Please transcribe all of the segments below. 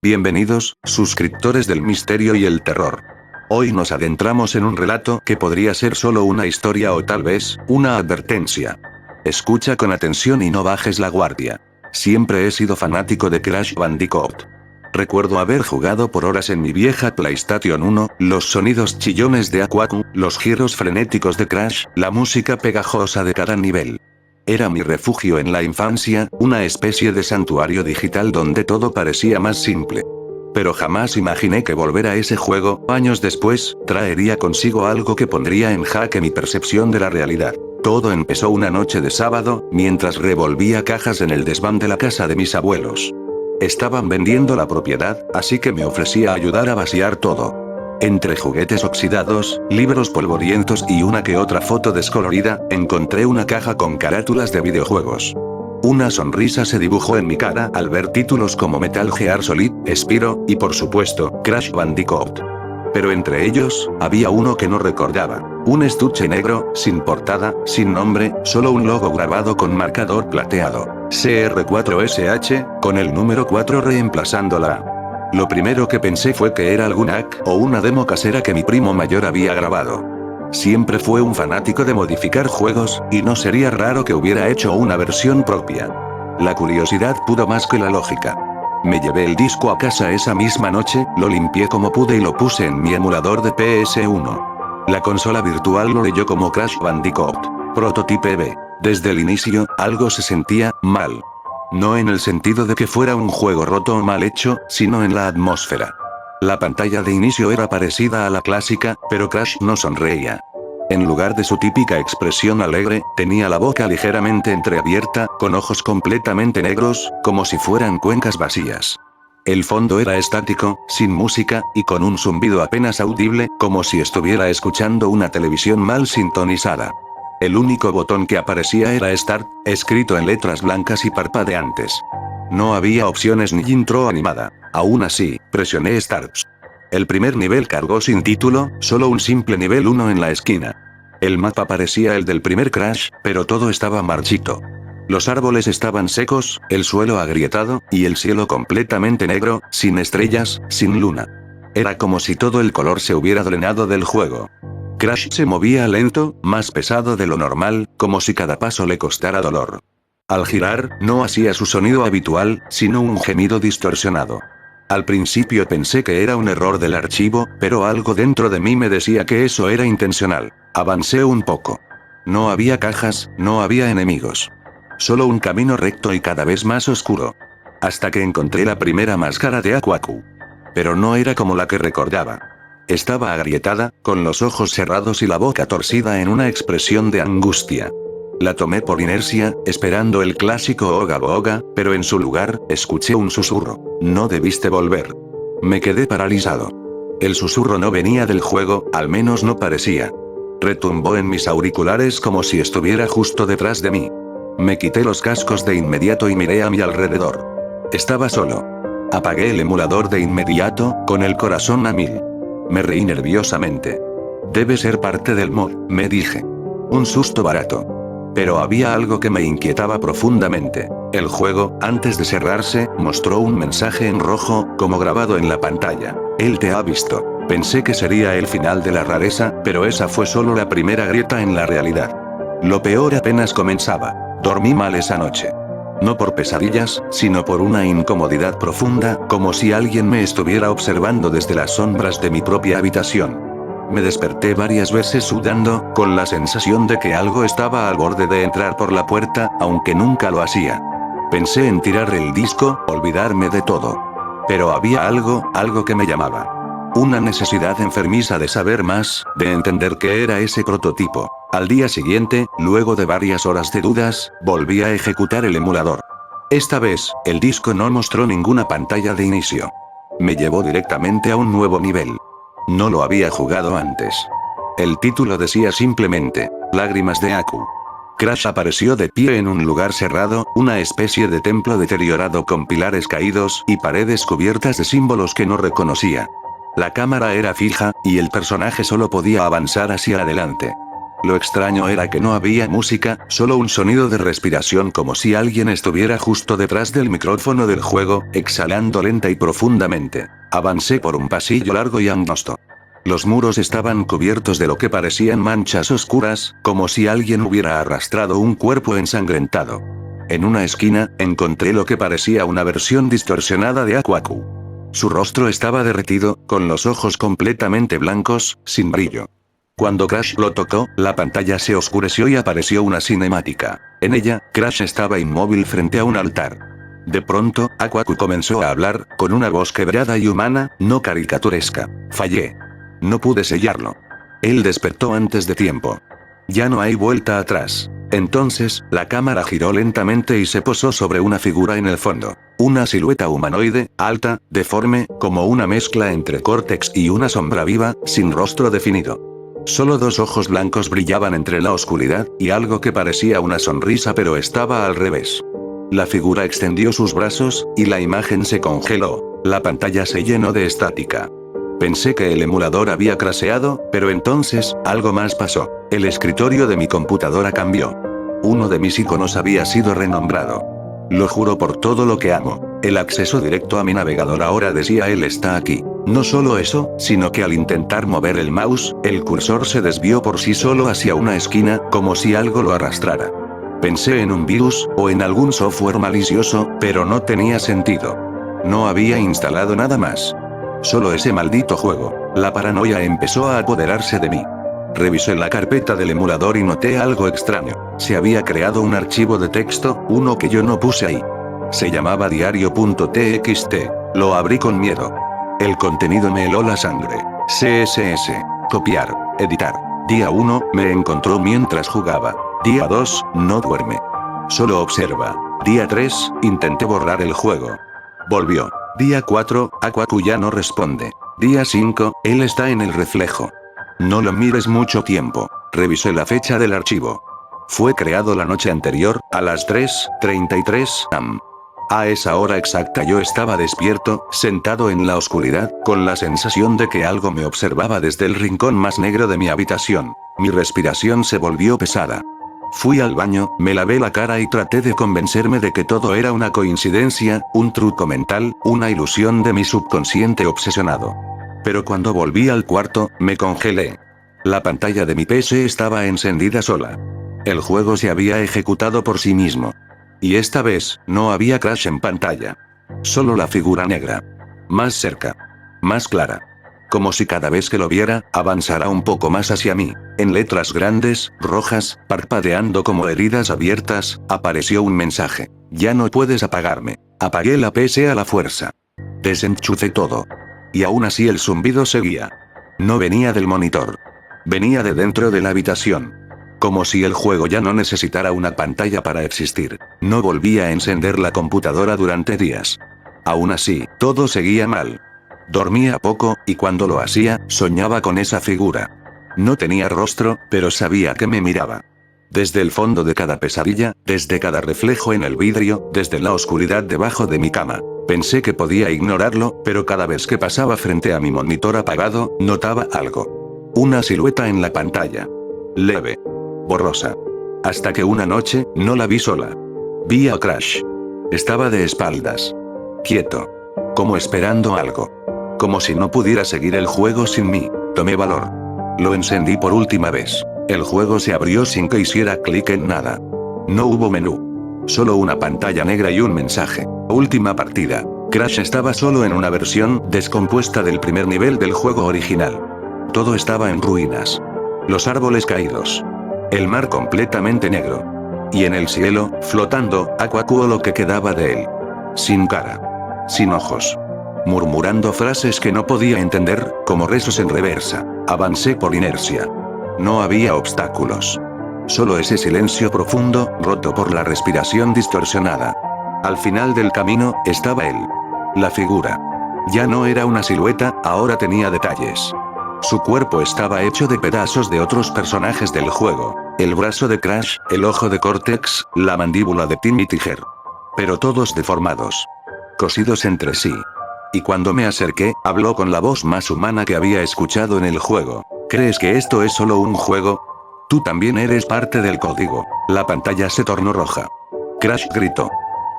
Bienvenidos, suscriptores del misterio y el terror. Hoy nos adentramos en un relato que podría ser solo una historia o tal vez, una advertencia. Escucha con atención y no bajes la guardia. Siempre he sido fanático de Crash Bandicoot. Recuerdo haber jugado por horas en mi vieja PlayStation 1, los sonidos chillones de Aquaku, los giros frenéticos de Crash, la música pegajosa de cada nivel. Era mi refugio en la infancia, una especie de santuario digital donde todo parecía más simple. Pero jamás imaginé que volver a ese juego, años después, traería consigo algo que pondría en jaque mi percepción de la realidad. Todo empezó una noche de sábado, mientras revolvía cajas en el desván de la casa de mis abuelos. Estaban vendiendo la propiedad, así que me ofrecí a ayudar a vaciar todo. Entre juguetes oxidados, libros polvorientos y una que otra foto descolorida, encontré una caja con carátulas de videojuegos. Una sonrisa se dibujó en mi cara al ver títulos como Metal Gear Solid, Spyro, y por supuesto, Crash Bandicoot. Pero entre ellos, había uno que no recordaba. Un estuche negro, sin portada, sin nombre, solo un logo grabado con marcador plateado. CR4SH, con el número 4 reemplazando la A. Lo primero que pensé fue que era algún hack o una demo casera que mi primo mayor había grabado. Siempre fue un fanático de modificar juegos, y no sería raro que hubiera hecho una versión propia. La curiosidad pudo más que la lógica. Me llevé el disco a casa esa misma noche, lo limpié como pude y lo puse en mi emulador de PS1. La consola virtual lo leyó como Crash Bandicoot. Prototype B. Desde el inicio, algo se sentía mal. No en el sentido de que fuera un juego roto o mal hecho, sino en la atmósfera. La pantalla de inicio era parecida a la clásica, pero Crash no sonreía. En lugar de su típica expresión alegre, tenía la boca ligeramente entreabierta, con ojos completamente negros, como si fueran cuencas vacías. El fondo era estático, sin música, y con un zumbido apenas audible, como si estuviera escuchando una televisión mal sintonizada. El único botón que aparecía era Start, escrito en letras blancas y parpadeantes. No había opciones ni intro animada. Aún así, presioné Start. El primer nivel cargó sin título, solo un simple nivel 1 en la esquina. El mapa parecía el del primer Crash, pero todo estaba marchito. Los árboles estaban secos, el suelo agrietado, y el cielo completamente negro, sin estrellas, sin luna. Era como si todo el color se hubiera drenado del juego. Crash se movía lento, más pesado de lo normal, como si cada paso le costara dolor. Al girar, no hacía su sonido habitual, sino un gemido distorsionado. Al principio pensé que era un error del archivo, pero algo dentro de mí me decía que eso era intencional. Avancé un poco. No había cajas, no había enemigos. Solo un camino recto y cada vez más oscuro. Hasta que encontré la primera máscara de Aquaku. Pero no era como la que recordaba. Estaba agrietada, con los ojos cerrados y la boca torcida en una expresión de angustia. La tomé por inercia, esperando el clásico Oga Boga, pero en su lugar, escuché un susurro. No debiste volver. Me quedé paralizado. El susurro no venía del juego, al menos no parecía. Retumbó en mis auriculares como si estuviera justo detrás de mí. Me quité los cascos de inmediato y miré a mi alrededor. Estaba solo. Apagué el emulador de inmediato, con el corazón a mil. Me reí nerviosamente. Debe ser parte del mod, me dije. Un susto barato. Pero había algo que me inquietaba profundamente. El juego, antes de cerrarse, mostró un mensaje en rojo, como grabado en la pantalla. Él te ha visto. Pensé que sería el final de la rareza, pero esa fue solo la primera grieta en la realidad. Lo peor apenas comenzaba. Dormí mal esa noche. No por pesadillas, sino por una incomodidad profunda, como si alguien me estuviera observando desde las sombras de mi propia habitación. Me desperté varias veces sudando, con la sensación de que algo estaba al borde de entrar por la puerta, aunque nunca lo hacía. Pensé en tirar el disco, olvidarme de todo. Pero había algo que me llamaba. Una necesidad enfermiza de saber más, de entender qué era ese prototipo. Al día siguiente, luego de varias horas de dudas, volví a ejecutar el emulador. Esta vez, el disco no mostró ninguna pantalla de inicio. Me llevó directamente a un nuevo nivel. No lo había jugado antes. El título decía simplemente, Lágrimas de Aku. Crash apareció de pie en un lugar cerrado, una especie de templo deteriorado con pilares caídos y paredes cubiertas de símbolos que no reconocía. La cámara era fija, y el personaje solo podía avanzar hacia adelante. Lo extraño era que no había música, solo un sonido de respiración como si alguien estuviera justo detrás del micrófono del juego, exhalando lenta y profundamente. Avancé por un pasillo largo y angosto. Los muros estaban cubiertos de lo que parecían manchas oscuras, como si alguien hubiera arrastrado un cuerpo ensangrentado. En una esquina, encontré lo que parecía una versión distorsionada de Aquaku. Su rostro estaba derretido, con los ojos completamente blancos, sin brillo. Cuando Crash lo tocó, la pantalla se oscureció y apareció una cinemática. En ella, Crash estaba inmóvil frente a un altar. De pronto, Aquaku comenzó a hablar, con una voz quebrada y humana, no caricaturesca. Fallé. No pude sellarlo. Él despertó antes de tiempo. Ya no hay vuelta atrás. Entonces, la cámara giró lentamente y se posó sobre una figura en el fondo. Una silueta humanoide, alta, deforme, como una mezcla entre córtex y una sombra viva, sin rostro definido. Solo dos ojos blancos brillaban entre la oscuridad, y algo que parecía una sonrisa pero estaba al revés. La figura extendió sus brazos, y la imagen se congeló. La pantalla se llenó de estática. Pensé que el emulador había crasheado, pero entonces, algo más pasó. El escritorio de mi computadora cambió. Uno de mis iconos había sido renombrado. Lo juro por todo lo que amo. El acceso directo a mi navegador ahora decía él está aquí. No solo eso, sino que al intentar mover el mouse, el cursor se desvió por sí solo hacia una esquina, como si algo lo arrastrara. Pensé en un virus, o en algún software malicioso, pero no tenía sentido. No había instalado nada más. Solo ese maldito juego. La paranoia empezó a apoderarse de mí. Revisé la carpeta del emulador y noté algo extraño. Se había creado un archivo de texto, uno que yo no puse ahí. Se llamaba diario.txt. Lo abrí con miedo. El contenido me heló la sangre. CSS. Copiar. Editar. Día 1, me encontró mientras jugaba. Día 2, no duerme. Solo observa. Día 3, intenté borrar el juego. Volvió. Día 4, Aquaku ya no responde. Día 5, él está en el reflejo. No lo mires mucho tiempo. Revisé la fecha del archivo. Fue creado la noche anterior, a las 3:33 am. A esa hora exacta yo estaba despierto, sentado en la oscuridad, con la sensación de que algo me observaba desde el rincón más negro de mi habitación. Mi respiración se volvió pesada. Fui al baño, me lavé la cara y traté de convencerme de que todo era una coincidencia, un truco mental, una ilusión de mi subconsciente obsesionado. Pero cuando volví al cuarto, me congelé. La pantalla de mi PC estaba encendida sola. El juego se había ejecutado por sí mismo. Y esta vez, no había Crash en pantalla. Solo la figura negra. Más cerca. Más clara. Como si cada vez que lo viera, avanzara un poco más hacia mí. En letras grandes, rojas, parpadeando como heridas abiertas, apareció un mensaje. Ya no puedes apagarme. Apagué la PC a la fuerza. Desenchufé todo. Y aún así el zumbido seguía. No venía del monitor. Venía de dentro de la habitación. Como si el juego ya no necesitara una pantalla para existir. No volví a encender la computadora durante días. Aún así, todo seguía mal. Dormía poco, y cuando lo hacía, soñaba con esa figura. No tenía rostro, pero sabía que me miraba. Desde el fondo de cada pesadilla, desde cada reflejo en el vidrio, desde la oscuridad debajo de mi cama. Pensé que podía ignorarlo, pero cada vez que pasaba frente a mi monitor apagado, notaba algo. Una silueta en la pantalla. Leve. Borrosa. Hasta que una noche, no la vi sola. Vi a Crash. Estaba de espaldas. Quieto. Como esperando algo. Como si no pudiera seguir el juego sin mí. Tomé valor. Lo encendí por última vez. El juego se abrió sin que hiciera clic en nada. No hubo menú. Solo una pantalla negra y un mensaje. Última partida. Crash estaba solo en una versión descompuesta del primer nivel del juego original. Todo estaba en ruinas. Los árboles caídos. El mar completamente negro. Y en el cielo, flotando, Aquaku o lo que quedaba de él. Sin cara. Sin ojos. Murmurando frases que no podía entender, como rezos en reversa. Avancé por inercia. No había obstáculos. Solo ese silencio profundo, roto por la respiración distorsionada. Al final del camino, estaba él. La figura. Ya no era una silueta, ahora tenía detalles. Su cuerpo estaba hecho de pedazos de otros personajes del juego. El brazo de Crash, el ojo de Cortex, la mandíbula de Timmy Tiger. Pero todos deformados. Cosidos entre sí. Y cuando me acerqué, habló con la voz más humana que había escuchado en el juego. ¿Crees que esto es solo un juego? Tú también eres parte del código. La pantalla se tornó roja. Crash gritó.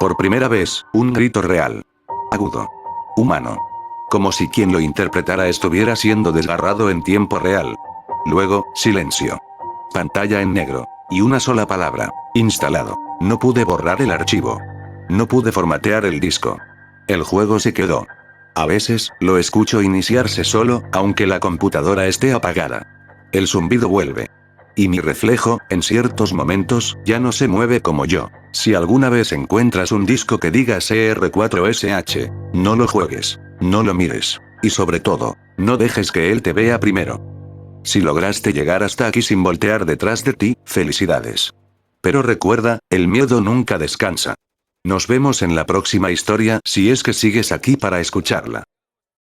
Por primera vez, un grito real. Agudo. Humano. Como si quien lo interpretara estuviera siendo desgarrado en tiempo real. Luego, silencio. Pantalla en negro. Y una sola palabra. Instalado. No pude borrar el archivo. No pude formatear el disco. El juego se quedó. A veces, lo escucho iniciarse solo, aunque la computadora esté apagada. El zumbido vuelve. Y mi reflejo, en ciertos momentos, ya no se mueve como yo. Si alguna vez encuentras un disco que diga CR4SH, no lo juegues. No lo mires. Y sobre todo, no dejes que él te vea primero. Si lograste llegar hasta aquí sin voltear detrás de ti, felicidades. Pero recuerda, el miedo nunca descansa. Nos vemos en la próxima historia si es que sigues aquí para escucharla.